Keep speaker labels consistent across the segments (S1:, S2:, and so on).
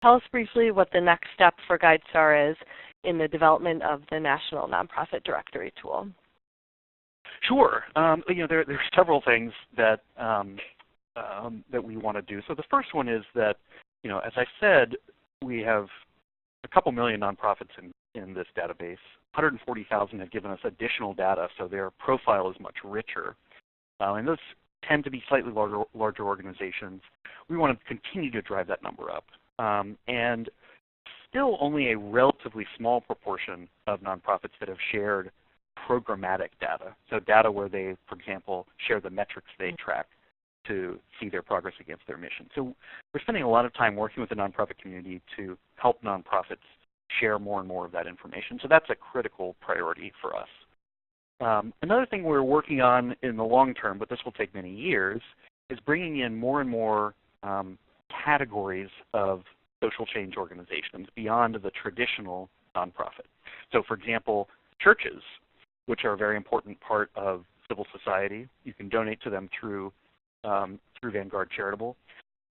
S1: tell us briefly what the next step for Guidestar is in the development of the National Nonprofit Directory tool.
S2: Sure. There are several things that that we want to do. So the first one is that, as I said, we have a couple million nonprofits in this database. 140,000 have given us additional data, so their profile is much richer. And those tend to be slightly larger organizations. We want to continue to drive that number up. And still only a relatively small proportion of nonprofits that have shared programmatic data. So data where they, for example, share the metrics they track to see their progress against their mission. So we're spending a lot of time working with the nonprofit community to help nonprofits share more and more of that information. So that's a critical priority for us. Another thing we're working on in the long term, but this will take many years, is bringing in more and more categories of social change organizations beyond the traditional nonprofit. So for example, churches, which are a very important part of civil society. You can donate to them through Vanguard Charitable.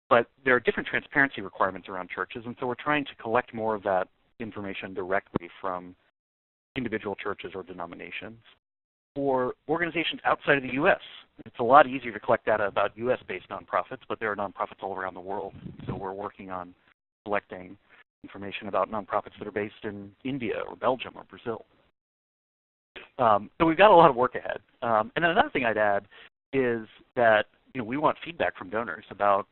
S2: But there are different transparency requirements around churches, and so we're trying to collect more of that information directly from individual churches or denominations. For organizations outside of the U.S., it's a lot easier to collect data about U.S.-based nonprofits, but there are nonprofits all around the world. So we're working on collecting information about nonprofits that are based in India or Belgium or Brazil. So we've got a lot of work ahead. And then another thing I'd add is that we want feedback from donors about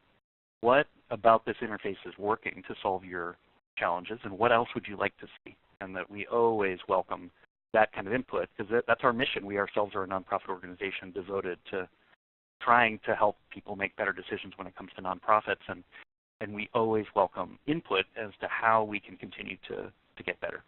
S2: what about this interface is working to solve your challenges, and what else would you like to see, and that we always welcome that kind of input, because that's our mission. We ourselves are a nonprofit organization devoted to trying to help people make better decisions when it comes to nonprofits, and we always welcome input as to how we can continue to get better.